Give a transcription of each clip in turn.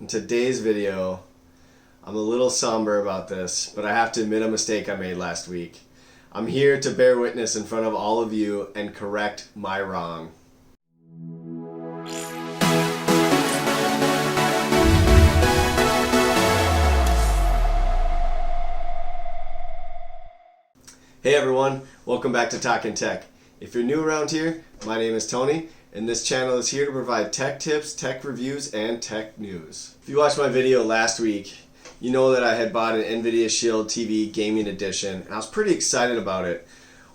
In today's video, I'm a little somber about this, but I have to admit a mistake I made last week. I'm here to bear witness in front of all of you and correct my wrong. Hey everyone, welcome back to Talkin' Tech. If you're new around here, my name is Tony, and this channel is here to provide tech tips, tech reviews, and tech news. If you watched my video last week, you know that I had bought an Nvidia Shield TV Gaming Edition, and I was pretty excited about it.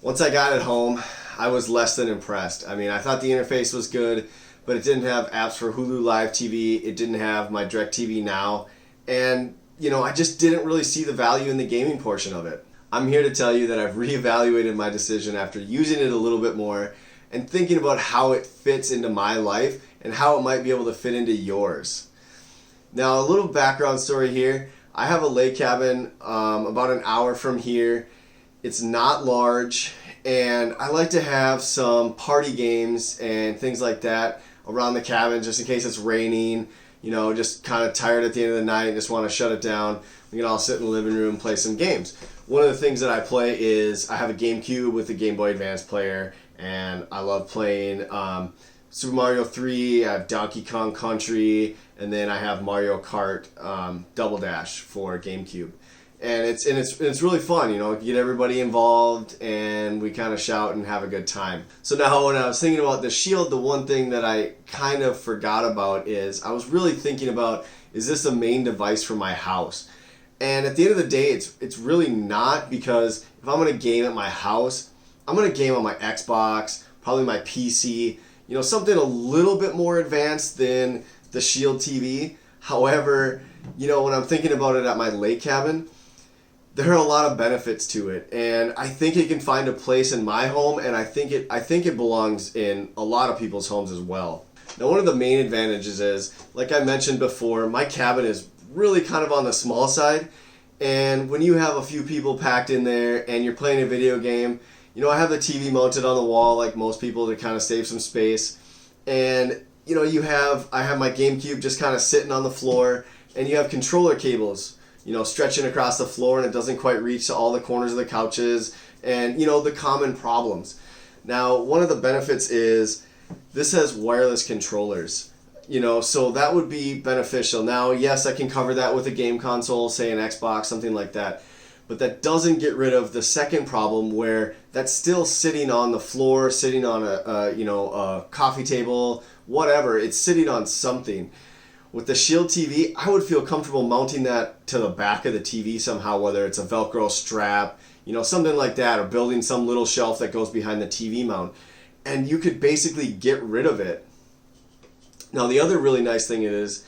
Once I got it home, I was less than impressed. I mean, I thought the interface was good, but it didn't have apps for Hulu Live TV, it didn't have my DirecTV Now, and I just didn't really see the value in the gaming portion of it. I'm here to tell you that I've reevaluated my decision after using it a little bit more and thinking about how it fits into my life and how it might be able to fit into yours. Now, a little background story here. I have a lake cabin about an hour from here. It's not large, and I like to have some party games and things like that around the cabin just in case it's raining, just kind of tired at the end of the night and just want to shut it down. We can all sit in the living room and play some games. One of the things that I play is I have a GameCube with a Game Boy Advance player, and I love playing Super Mario 3, I have Donkey Kong Country, and then I have Mario Kart Double Dash for GameCube. And it's really fun, get everybody involved and we kind of shout and have a good time. So now when I was thinking about the Shield, the one thing that I kind of forgot about is I was really thinking about, is this a main device for my house? And at the end of the day, it's really not, because if I'm going to game at my house, I'm going to game on my Xbox, probably my PC, something a little bit more advanced than the Shield TV. However, when I'm thinking about it at my lake cabin, there are a lot of benefits to it, and I think it can find a place in my home, and I think it belongs in a lot of people's homes as well. Now, one of the main advantages is, like I mentioned before, my cabin is really kind of on the small side, and when you have a few people packed in there and you're playing a video game, I have the TV mounted on the wall like most people to kind of save some space, and I have my GameCube just kind of sitting on the floor, and you have controller cables stretching across the floor, and it doesn't quite reach to all the corners of the couches, and the common problems. Now, one of the benefits is this has wireless controllers. So that would be beneficial. Now, yes, I can cover that with a game console, say an Xbox, something like that. But that doesn't get rid of the second problem, where that's still sitting on the floor, sitting on a coffee table, whatever. It's sitting on something. With the Shield TV, I would feel comfortable mounting that to the back of the TV somehow, whether it's a Velcro strap, something like that, or building some little shelf that goes behind the TV mount. And you could basically get rid of it. Now, the other really nice thing is,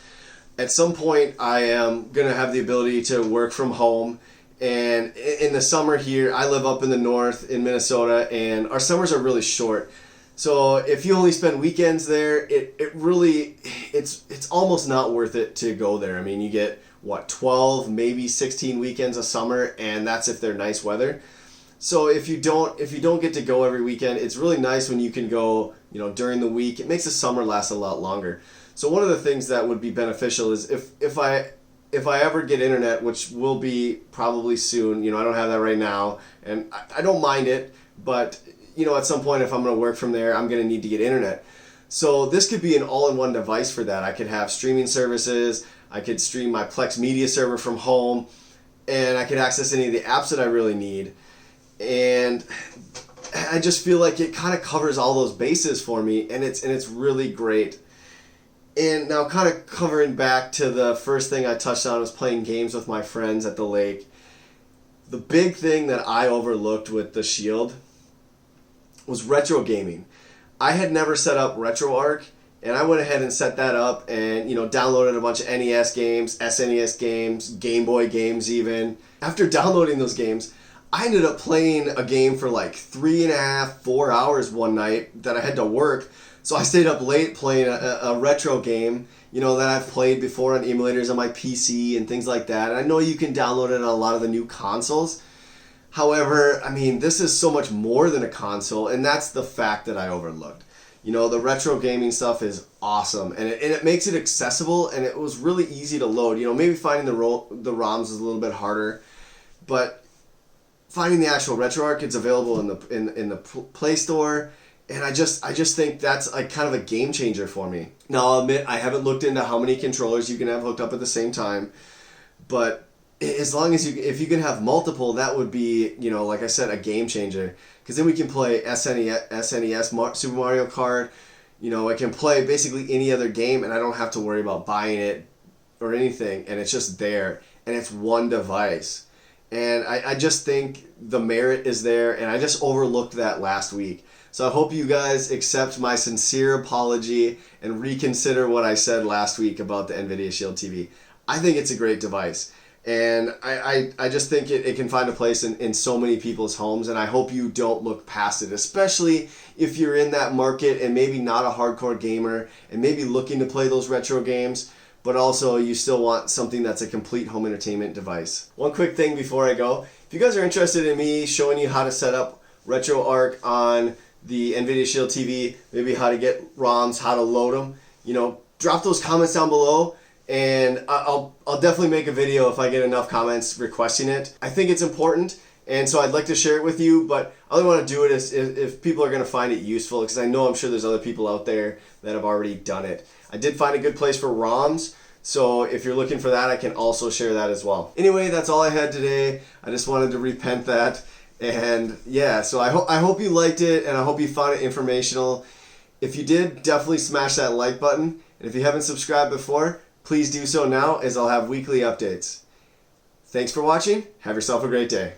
at some point I am going to have the ability to work from home. And in the summer here, I live up in the north in Minnesota, and our summers are really short. So if you only spend weekends there, it's almost not worth it to go there. I mean, you get 12, maybe 16 weekends a summer, and that's if they're nice weather. So if you don't get to go every weekend, it's really nice when you can go, during the week. It makes the summer last a lot longer. So one of the things that would be beneficial is if I ever get internet, which will be probably soon, I don't have that right now, and I don't mind it, but at some point, if I'm going to work from there, I'm going to need to get internet. So this could be an all-in-one device for that. I could have streaming services, I could stream my Plex media server from home, and I could access any of the apps that I really need. And I just feel like it kind of covers all those bases for me, and it's really great. And now, kind of covering back to the first thing I touched on, was playing games with my friends at the lake. The big thing that I overlooked with the Shield was retro gaming. I had never set up RetroArch, and I went ahead and set that up and downloaded a bunch of NES games, SNES games, Game Boy games even. After downloading those games, I ended up playing a game for like 3.5, 4 hours one night that I had to work. So I stayed up late playing a retro game, that I've played before on emulators on my PC and things like that. And I know you can download it on a lot of the new consoles. However, I mean, this is so much more than a console, and that's the fact that I overlooked. You know, the retro gaming stuff is awesome, and it makes it accessible, and it was really easy to load. You know, maybe finding the ROMs is a little bit harder, but finding the actual RetroArch, it's available in the Play Store, and I just think that's like kind of a game changer for me. Now, I'll admit I haven't looked into how many controllers you can have hooked up at the same time, but as long as if you can have multiple, that would be, you know, like I said, a game changer. Because then we can play SNES, Super Mario Kart. You know, I can play basically any other game, and I don't have to worry about buying it or anything. And it's just there, and it's one device. And I just think the merit is there, and I just overlooked that last week. So I hope you guys accept my sincere apology and reconsider what I said last week about the Nvidia Shield TV. I think it's a great device. And I just think it can find a place in so many people's homes, and I hope you don't look past it, especially if you're in that market and maybe not a hardcore gamer and maybe looking to play those retro games, but also you still want something that's a complete home entertainment device. One quick thing before I go, if you guys are interested in me showing you how to set up RetroArch on the Nvidia Shield TV, maybe how to get ROMs, how to load them, you know, drop those comments down below. And I'll definitely make a video if I get enough comments requesting it. I think it's important, and so I'd like to share it with you, but I only want to do it if people are going to find it useful, because I know I'm sure there's other people out there that have already done it. I did find a good place for ROMs, so if you're looking for that, I can also share that as well. Anyway, that's all I had today. I just wanted to repent that, and yeah, so I hope you liked it, and I hope you found it informational. If you did, definitely smash that like button, and if you haven't subscribed before, please do so now, as I'll have weekly updates. Thanks for watching. Have yourself a great day.